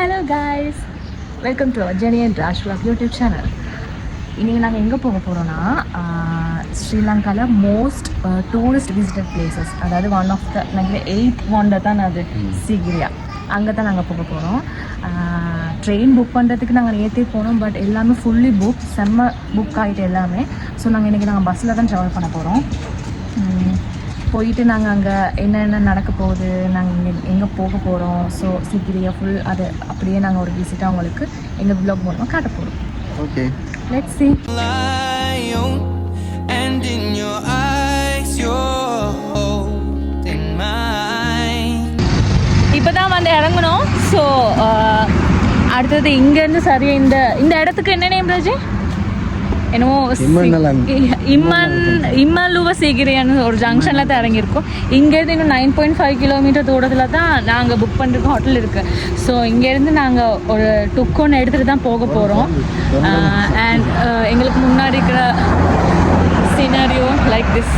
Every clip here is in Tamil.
Hello guys, welcome to Jenny and Raj vlog YouTube channel. இன்றைக்கி நாங்கள் எங்கே போக போகிறோன்னா ஸ்ரீலங்காவில் மோஸ்ட் டூரிஸ்ட் விசிட்டட் பிளேசஸ், அதாவது ஒன் ஆஃப் த நாங்கள் 8th ஒண்டர் தான் அது சீகிரியா. அங்கே தான் நாங்கள் போக போகிறோம். ட்ரெயின் புக் பண்ணுறதுக்கு நாங்கள் நேற்றே போனோம், பட் எல்லாமே ஃபுல்லி புக், செம்ம புக் ஆகிட்டு எல்லாமே. ஸோ நாங்கள் பஸ்ஸில் தான் ட்ராவல் பண்ண போகிறோம். போயிட்டு நாங்கள் அங்கே என்னென்ன நடக்க போகுது, நாங்கள் எங்கே போக போகிறோம், ஸோ சீக்கிரியா ஃபுல் அது அப்படியே நாங்கள் ஒரு விசிட்டாக உங்களுக்கு எங்கள் வ்ளாக் மூலமாக காட்ட போகிறோம். Okay, let's see. And in your eyes you're holding mine. இப்போ தான் வந்து இறங்கணும். ஸோ அடுத்தது இங்கேருந்து சரியாக இந்த இடத்துக்கு என்ன நேம் ராஜி? என்னமோ இம்மலுவ சீகிரியான்னு ஒரு ஜங்ஷனில் தான் இறங்கியிருக்கோம். இங்கேருந்து இன்னும் 9.5 கிலோமீட்டர் தூரத்தில் தான் நாங்கள் புக் பண்ணிருக்க ஹோட்டல் இருக்குது. ஸோ இங்கேருந்து நாங்கள் ஒரு டுக்கோன்னு எடுத்துகிட்டு தான் போக போகிறோம். அண்ட் எங்களுக்கு முன்னாடி இருக்கிற சீனரியோ லைக் திஸ்.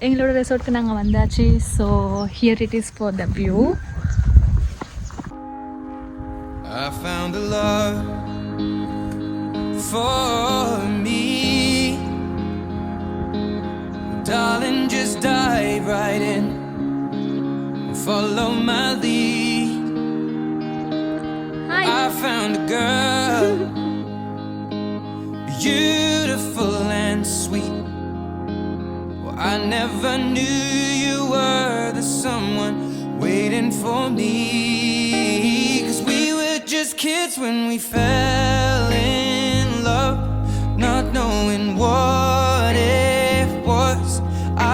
எங்களோட ரெசார்ட்க்கு நாங்கள் வந்தாச்சு. So here it is for the view. I found a love for me, darling, just dive right in, follow my lead. Hi. I found a girl, beautiful and sweet. Well, I never knew you were the someone waiting for me. 'Cause we were just kids when we fell in love, not knowing what it was.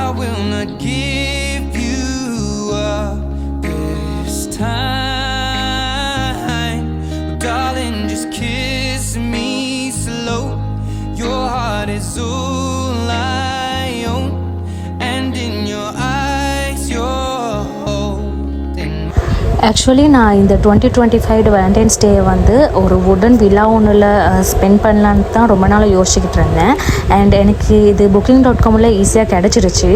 I will not give you up this time, darling, just kiss me slow. Your heart is all I own, and in your eyes you're holding. Actually நான் இந்த 2025 வேலண்டைன்ஸ் டே வந்து ஒரு வுடன் வில்லா ஒன்றில் ஸ்பெண்ட் பண்ணலான்னு தான் ரொம்ப நாள் யோசிச்சுக்கிட்டு இருந்தேன். அண்ட் எனக்கு இது booking.comல ஈஸியாக கிடச்சிருச்சு.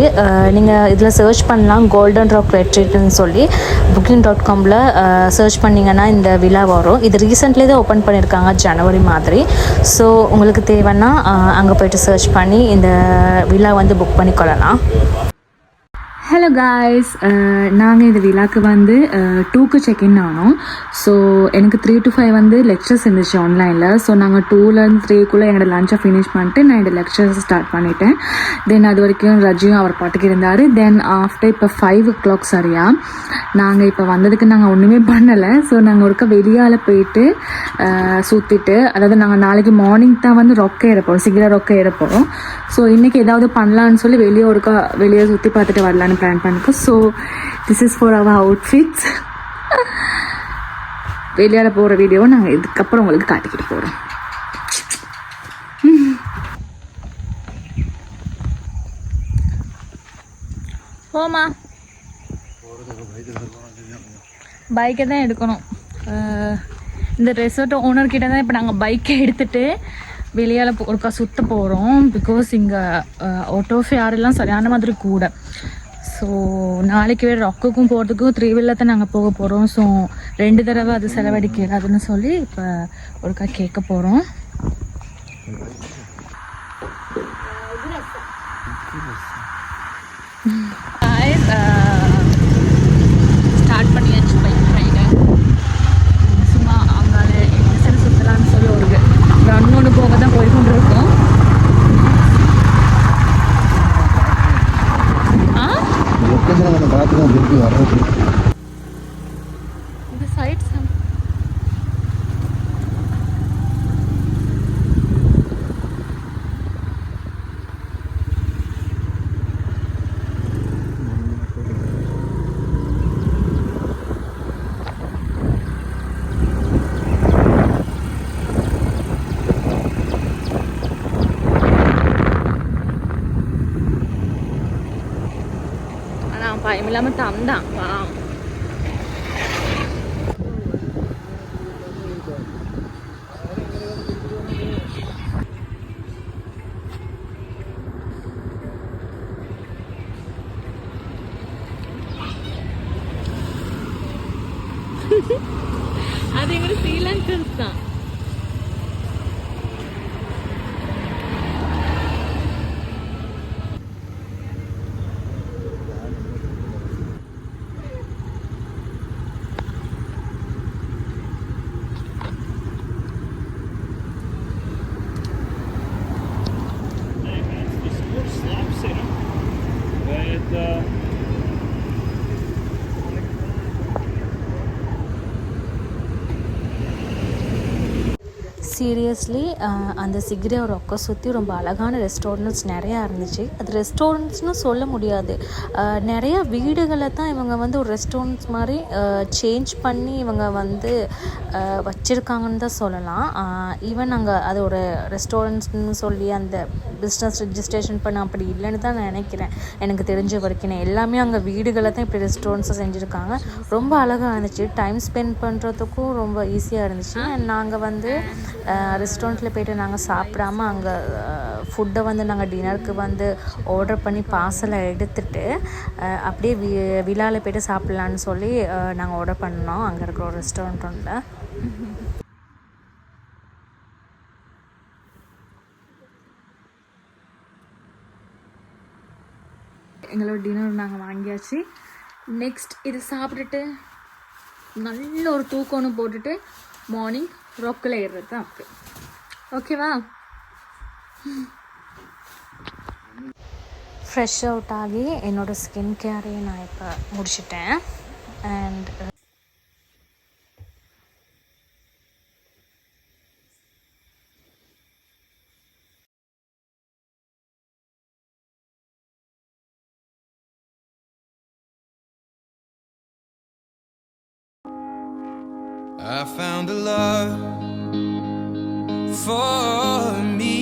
நீங்கள் இதில் சர்ச் பண்ணலாம், கோல்டன் ராக் ரெட்ரீட்னு சொல்லி booking.comல சர்ச் பண்ணிங்கன்னா இந்த வில்லா வரும். இது ரீசெண்ட்லி தான் ஓப்பன் பண்ணியிருக்காங்க, ஜனவரி மாதிரி. ஸோ உங்களுக்கு தேவைன்னா அங்கே போய்ட்டு சர்ச் பண்ணி இந்த வில்லா வந்து புக் பண்ணிக்கொள்ளலாம். ஹலோ காய்ஸ், நாங்கள் இந்த விழாக்கு வந்து 2க்கு செக்இன் ஆனோம். ஸோ எனக்கு 3 to 5 வந்து லெக்சர்ஸ் இருந்துச்சு ஆன்லைனில். ஸோ நாங்கள் 2லேருந்து 3க்குள்ளே என்னோடய லஞ்சை ஃபினிஷ் பண்ணிட்டு நான் என்னோடய லெக்சர்ஸ் ஸ்டார்ட் பண்ணிட்டேன். தென் அது வரைக்கும் ரஜியும் அவர் பாட்டுக்கு இருந்தார். தென் ஆஃப்டர் இப்போ 5 o'clock சரியா நாங்கள் இப்போ வந்ததுக்கு நாங்கள் ஒன்றுமே பண்ணலை. ஸோ நாங்கள் ஒருக்கா வெளியால் போயிட்டு சுற்றிட்டு, அதாவது நாங்கள் நாளைக்கு மார்னிங் தான் வந்து ரொக்க ஏற போகிறோம், சிகிரா ரொக்க ஏற போகிறோம். ஸோ இன்றைக்கி ஏதாவது பண்ணலான்னு சொல்லி வெளியே சுற்றி பார்த்துட்டு வரலான்னு பிளான் பண்ணிருக்கோம். So this is for our outfits. வெளியால போகிற வீடியோவை நாங்கள் இதுக்கப்புறம் உங்களுக்கு காட்டிக்கிட்டு போகிறோம். போமா, பைக்கை தான் எடுக்கணும். இந்த ரெசார்ட் ஓனர்கிட்ட தான் இப்போ நாங்கள் பைக்கை எடுத்துகிட்டு வெளியால் ஒருக்கா சுற்ற போகிறோம். பிகாஸ் இங்கே ஆட்டோ ஃபேரெல்லாம் சரியான மாதிரி கூட. ஸோ நாளைக்கு வேறு ரொக்குக்கும் போகிறதுக்கும் 3 wheeler தான் நாங்கள் போக போகிறோம். ஸோ 2 தடவை அது செலவழிக்கிறாதுன்னு சொல்லி இப்போ ஒருக்கா கேட்க போகிறோம். ஸ்டார்ட் பண்ணியாச்சு பைக் ரைடை. சும்மா அவங்களால எக்ஸசைஸ் சுற்றலான்னு சொல்லி ஒரு ரன் ஒன்று போக தான் போய்கொண்டு இருக்கோம். இந்த சைட்ஸ் எல்லாமே தம் தான். அது எங்க ஸ்ரீலங்கன்ஸ் தான். சீரியஸ்லி அந்த சிகிரே ரொக்க சுற்றி ரொம்ப அழகான ரெஸ்டாரண்ட்ஸ் நிறையா இருந்துச்சு. அது ரெஸ்டாரண்ட்ஸ்னு சொல்ல முடியாது, நிறையா வீடுகளை தான் இவங்க வந்து ஒரு ரெஸ்டாரண்ட்ஸ் மாதிரி சேஞ்ச் பண்ணி இவங்க வந்து வச்சுருக்காங்கன்னு தான் சொல்லலாம். ஈவன் அங்கே அது ஒரு ரெஸ்டாரண்ட்ஸ்னு சொல்லி அந்த பிஸ்னஸ் ரெஜிஸ்ட்ரேஷன் பண்ண அப்படி இல்லைன்னு தான் நான் நினைக்கிறேன். எனக்கு தெரிஞ்ச வரைக்கும் எல்லாமே அங்கே வீடுகளை தான் இப்படி ரெஸ்டாரண்ட்ஸை செஞ்சுருக்காங்க. ரொம்ப அழகாக இருந்துச்சு, டைம் ஸ்பெண்ட் பண்ணுறதுக்கும் ரொம்ப ஈஸியாக இருந்துச்சு. அண்ட் நாங்கள் வந்து ரெஸ்டாரண்ட்டில் போய்ட்டு நாங்கள் சாப்பிடாமல் அங்கே ஃபுட்டை வந்து நாங்கள் டின்னருக்கு வந்து ஆர்டர் பண்ணி பார்சலை எடுத்துகிட்டு அப்படியே விழாவில் போய்ட்டு சாப்பிட்லான்னு சொல்லி நாங்கள் ஆர்டர் பண்ணோம் அங்கே இருக்கிற ஒரு ரெஸ்டாரண்ட் ஒன்றில். எங்களோட டின்னர் நாங்கள் வாங்கியாச்சு. நெக்ஸ்ட் இது சாப்பிட்டுட்டு நல்ல ஒரு தூக்கம்னு போட்டுட்டு மார்னிங் ராக்கில் ஏறுறது தான் அப்போ. ஓகேவா? ஃப்ரெஷ் அவுட் ஆகி என்னோடய ஸ்கின் கேரையும் நான் இப்போ முடிச்சிட்டேன். And I found a love for me.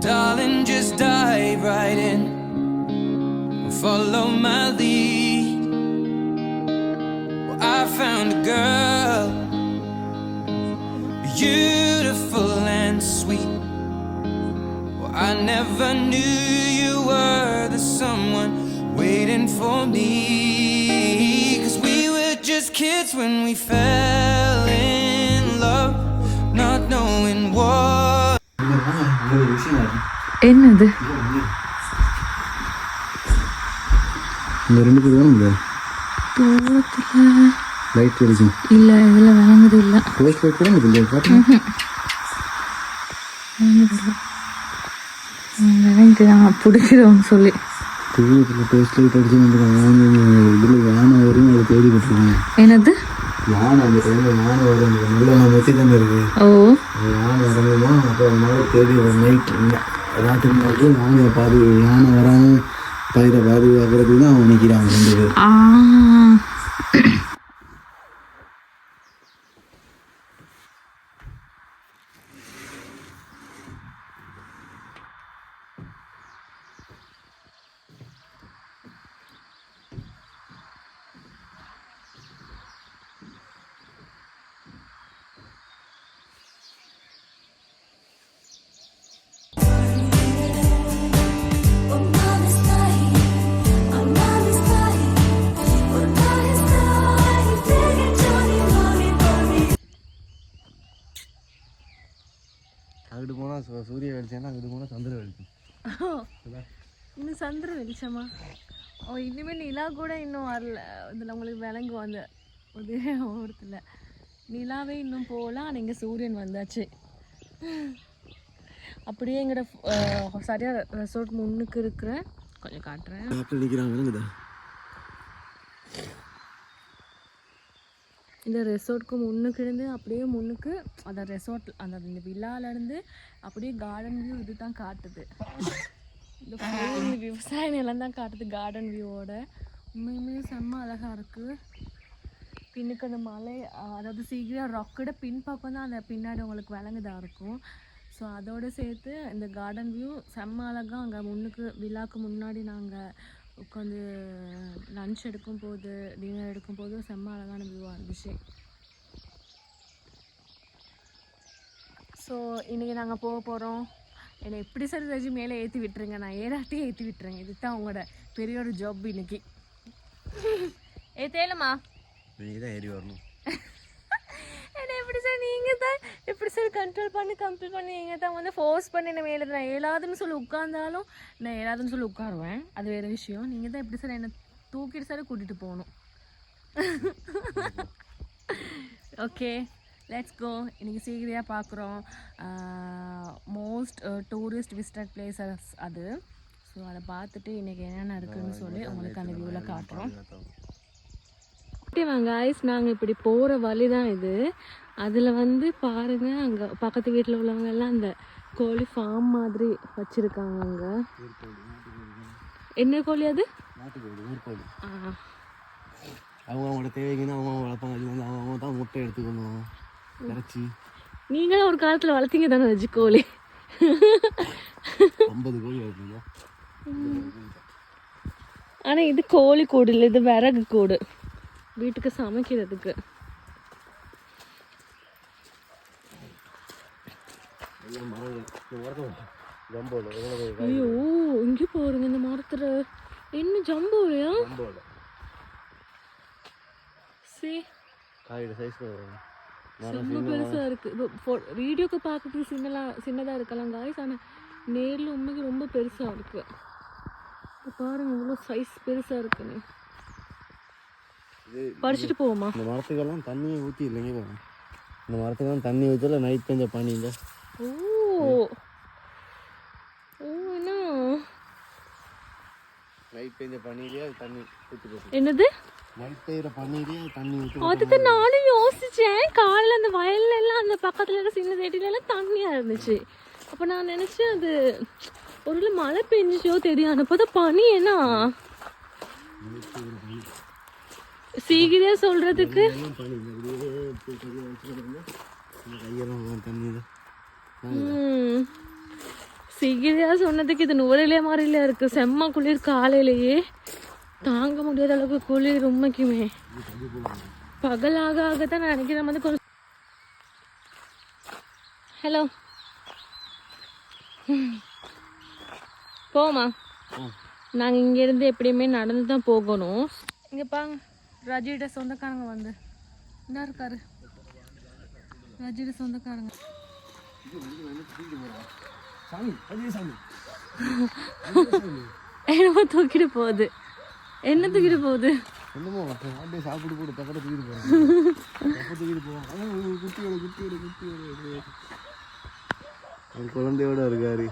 Darling, just dive right in and follow my lead. Well, I found a girl, beautiful and sweet. Well, I never knew you were the someone waiting for me. Just kids when we fell in love, not knowing what. என்னது இந்த ரெண்டு பேர் வேணும்ல தூரத்தில் லைட் அடிக்கும் இல்லை, இதில் வாங்குது இல்லை. போஸ்ட் லைட் கூட இல்லை காட்டுங்க. வாங்கிட்டு நான் பிடிக்கிறோன்னு சொல்லி தூரத்தில் போஸ்ட் லைட் அடிச்சு இதில் யானை வரும் அதை தேடி போட்டுருக்காங்க. என்னது யானை அந்த டைமில் யானை வரும் நல்ல மெத்தி தானே இருக்குது. ஓ யானை இறங்குமா அப்போ அதனால தேடி நைட் ராத்திரி நேரத்தில் யானையை யானை வராமல் பயிரை பாதுகாக்கிறதுக்கு தான் அவன் நிற்கிறான் ரெண்டு பேர். அங்கிட்டு போனால் சூரிய வெளிச்சம்னா அங்கிட்டு போனால் சந்திர வெளிச்சம். இன்னும் சந்திர வெளிச்சமா? ஓ இனிமேல் நிலா கூட இன்னும் வரல. இதில் உங்களுக்கு விளங்கும் அந்த ஒரே ஓரத்தில் நிலாவே இன்னும் போகலாம். ஆனால் இங்கே சூரியன் வந்தாச்சு. அப்படியே எங்களோட சரியாக ரெசார்ட் முன்னுக்கு இருக்கிற கொஞ்சம் காட்டுறேன். இந்த ரெசார்ட்க்கு முன்னுக்கு இருந்து அப்படியே முன்னுக்கு அந்த ரெசார்ட் அந்த இந்த விழாலேருந்து அப்படியே கார்டன் வியூ இது தான் காட்டுது. இந்த விவசாய நிலம் தான் காட்டுது கார்டன் வியூவோட. உண்மையுமே செம்ம அழகாக இருக்குது. பின்னுக்கு அந்த மலை, அதாவது சீக்கிரம் ராக்கோட பின்பக்கம் தான் அந்த பின்னாடி உங்களுக்கு விளங்குதாக இருக்கும். ஸோ அதோடு சேர்த்து இந்த கார்டன் வியூ செம்ம அழகாக அங்கே முன்னுக்கு விழாக்கு முன்னாடி நாங்கள் உட்காந்து லன்ச் எடுக்கும் போது டின்னர் எடுக்கும் போது செம்ம அழகான வியூவாக இருந்துச்சு. ஸோ இன்றைக்கி நாங்கள் போக போகிறோம். என்னை எப்படி சார் ரஜி மேலே ஏற்றி விட்டுருங்க, நான் ஏறாட்டி ஏற்றி விட்டுருங்க. இதுதான் உங்களோட பெரிய ஒரு ஜாப் இன்னைக்கு. தேலுமா நீங்கள் தான் ஏறி வரணும். என்ன எப்படி சார் நீங்கள் தான் எப்படி சார் கண்ட்ரோல் பண்ணி நீங்கள் தான் வந்து ஃபோர்ஸ் பண்ணி என்ன மேலே நான் ஏழாதுன்னு சொல்லி உட்காந்தாலும் நான் ஏழாதுன்னு சொல்லி உட்காருவேன், அது வேறு விஷயம். நீங்கள் தான் எப்படி சார் என்னை தூக்கிட்டு சார் கூட்டிகிட்டு போகணும். Okay let's go. இன்றைக்கி சீக்கிரமாக பார்க்குறோம் மோஸ்ட் டூரிஸ்ட் விசிட்டட் பிளேசஸ் அது. ஸோ அதை பார்த்துட்டு இன்றைக்கி என்னென்ன இருக்குதுன்னு சொல்லி உங்களுக்கு அந்த வியூவில் காட்டுறோம். வாங்க ஐஸ், நாங்கள் இப்படி போகிற வழி தான் இது. அதில் வந்து பாருங்கள், அங்கே பக்கத்து வீட்டில் உள்ளவங்க எல்லாம் அந்த கோழி ஃபார்ம் மாதிரி வச்சுருக்காங்க. அங்கே என்ன கோழி அது? அவங்களோட தேவைக்குன்னு அவங்க வளர்ப்பாங்க. அது வந்து அவங்க தான் முட்டை எடுத்துக்கணும் இறைச்சி. நீங்களும் ஒரு காலத்தில் வளர்த்தீங்க தானே வச்சு கோழி? 50 கோழி வளர்ப்பீங்க. ஆனால் இது கோழி கூடு இல்லை, இது விறகு கூடு வீட்டுக்கு சமைக்கிறதுக்கு. ஐயோ இங்கே போறீங்க இந்த மரத்துல என்ன ஜம்போலையா? ரொம்ப பெருசா இருக்கு. வீடியோக்கு பார்க்கறதுக்கு சின்னதா இருக்கலாம் காய்ஸ், ஆனால் நேரில் உண்மைக்கு ரொம்ப பெருசா இருக்கு. பாருங்க இவ்வளோ சைஸ் பெருசா இருக்குன்னு. படிச்சுட்டு போவோமா? இந்த மரத்துக்கெல்லாம் தண்ணியை ஊற்றி இல்லைங்க போவோம். இந்த மரத்துக்கெல்லாம் தண்ணி ஊற்றல நைட் பெஞ்ச பனி இல்லை. ஓ ஓ என்ன நைட் பெஞ்ச பனியிலே அது தண்ணி ஊற்றி போச்சு. என்னது நைட் பெய்கிற பனியிலே தண்ணி ஊற்றி? அதுதான் நானும் யோசிச்சேன். காலையில் அந்த வயல்ல எல்லாம் அந்த பக்கத்தில் இருக்க சின்ன தேட்டில எல்லாம் தண்ணியாக இருந்துச்சு. அப்போ நான் நினச்சேன் அது ஒரு மழை பெஞ்சிச்சோ தெரியும். அனுப்பதான் பனி ஏன்னா சீக்கிரா சொல்றதுக்கு சீக்கிரா சொன்னதுக்கு இது நுவரையிலே மாதிரில இருக்கு. செம்ம குளிர், காலையிலேயே தாங்க முடியாத அளவுக்கு குளிர் உண்மைக்குமே. பகலாக ஆகத்தான் நான் நினைக்கிறேன் வந்து கொஞ்சம். ஹலோ போமா, நாங்கள் இங்கேருந்து எப்படியுமே நடந்து தான் போகணும். இங்கே பாங்க ரஜியோட சொந்தக்காரங்க வந்து என்ன இருக்காரு. ரஜியோட சொந்தக்காரங்க என்னமோ தூக்கிட்டு போகுது. என்ன தூக்கிட்டு போகுது? சாப்பிட்டு போட்டு பக்கத்தை தூக்கிட்டு போவாங்க. ஒரு குழந்தையோட இருக்காரு.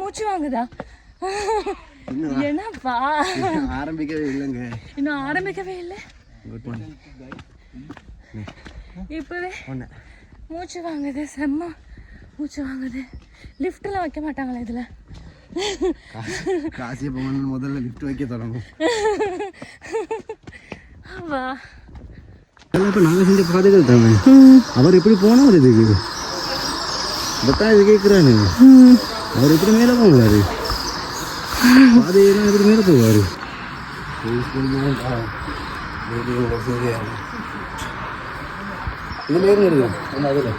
மூச்சு வாங்குதா? என்னப்பா ஆரம்பிக்கவே இல்லைங்க, இன்னும் ஆரம்பிக்கவே இல்லை. இப்பவே மூச்சு வாங்குது, செம்ம மூச்சு வாங்குது. லிஃப்ட்லாம் வைக்க மாட்டாங்களா இதில்? காசியை போகணும் முதல்ல லிஃப்ட் வைக்க தொடங்கும். வா இப்போ நாங்கள் செஞ்ச பாதைகள் தானே. அவர் எப்படி போனார் இதுக்கு? இதான் இது கேட்குறானு. அவர் எப்படி மேலே போவார்? பாதையெல்லாம் எப்படி மேலே போவார்? இது நேரம் இருக்கு அதில்.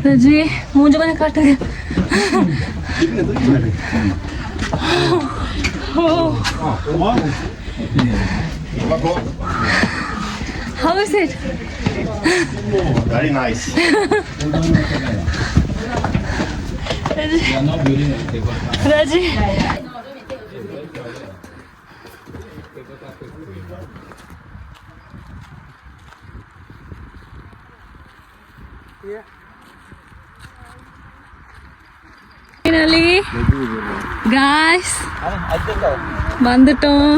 ரஜி மூஞ்ச கொஞ்சம் காட்டுங்க. How is it? Very nice. Raji. Finally, guys, வந்துட்டோம்.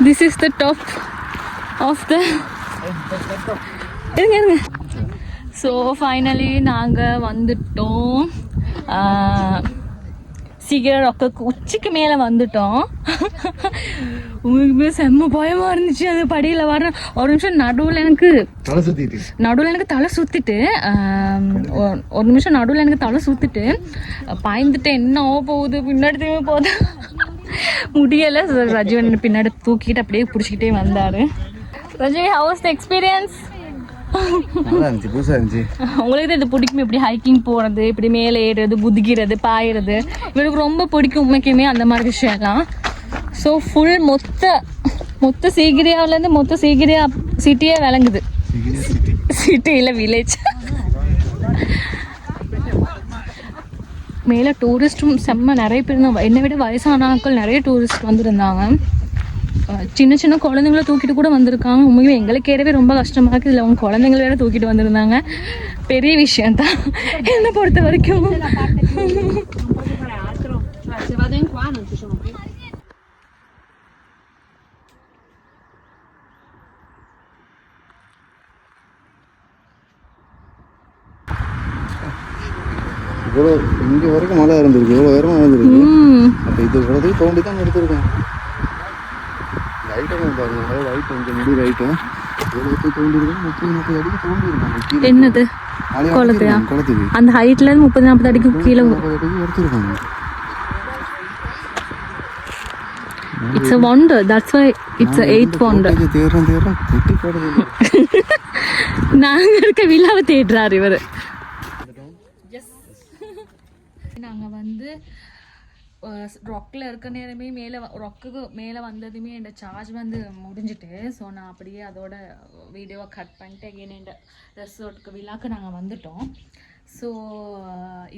This is the top of the. இருங்க. So finally நாங்கள் வந்துட்டோம். சீக்கிரம் ரொக்கக்கு உச்சிக்கு மேலே வந்துட்டோம். உங்களுக்குமே செம்ம பயமாக இருந்துச்சு அந்த படியில் வர. ஒரு நிமிஷம் நடுவில் எனக்கு தலை சுற்றிட்டு ஒரு நிமிஷம் நடுவில் எனக்கு தலை சுற்றிட்டு பயந்துட்டு என்ன ஆக போகுது பின்னாடி திரும்பி போகுது முடியலை. ரஜீவன் பின்னாடி தூக்கிட்டு அப்படியே பிடிச்சிக்கிட்டே வந்தார். Raji, how was the experience? உங்களுக்கு தான் இது பிடிக்கும், இப்படி ஹைக்கிங் போகிறது, இப்படி மேலே ஏறுறது, குதிக்கிறது, பாயிறது, இவருக்கு ரொம்ப பிடிக்கும் உண்மைக்குமே அந்த மாதிரி விஷயம்லாம். ஸோ ஃபுல் மொத்த சீகிரியாவிலேருந்து மொத்த சீகிரியா சிட்டியே விளங்குது. சிட்டி இல்லை, வில்லேஜ். மேலே டூரிஸ்ட்டும் செம்ம நிறைய பேர் இருந்தாங்க. என்னை விட வயசான ஆட்கள் நிறைய டூரிஸ்ட் வந்துருந்தாங்க. சின்ன குழந்தைங்கள தூக்கிட்டு கூட வந்திருக்காங்க. உண்மையுமே எங்களுக்கு ஏறவே ரொம்ப கஷ்டமாக இருக்குது. இதில் அவங்க குழந்தைங்கள வேற தூக்கிட்டு வந்திருந்தாங்க. பெரிய விஷயந்தான் என்னை பொறுத்த வரைக்கும். இவ்வளோ இங்கே வரைக்கும் மழை இருந்திருக்கு, இவ்வளோ உயரமாக இருந்திருக்கு. அப்போ இது இவ்வளோதையும் தோண்டி தான் எடுத்துருக்கேன். லைட்டாக பாருங்க, லைட் கொஞ்சம் முடி லைட்டும் இவ்வளோத்தையும் தோண்டிருக்கேன். 30-40 அடிக்கு தோண்டிருக்காங்க. என்னது குளத்தையா? அந்த ஹைட்ல 30-40 அடிக்கு கீழே எடுத்துருக்காங்க. It's a wonder. That's why it's a 8th wonder. தேடுறோம் குட்டி போடுறது. நாங்க இருக்க விழாவை தேடுறாரு இவர். நாங்கள் வந்து ராக்கில் இருக்க நேரமே ராக்குக்கு மேலே வந்ததுமே என் சார்ஜ் வந்து முடிஞ்சிட்டு. ஸோ நான் அப்படியே அதோட வீடியோவை கட் பண்ணிட்டு அகெயின் என் ரெசார்ட்டுக்கு விழாக்கு நாங்கள் வந்துட்டோம். ஸோ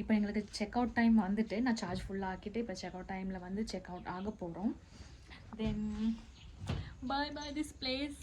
இப்போ எங்களுக்கு செக் அவுட் டைம் வந்துட்டு நான் சார்ஜ் ஃபுல்லாக ஆக்கிட்டு இப்போ செக் அவுட் டைமில் வந்து செக் அவுட் ஆக போகிறோம். தென் பாய் திஸ் பிளேஸ்.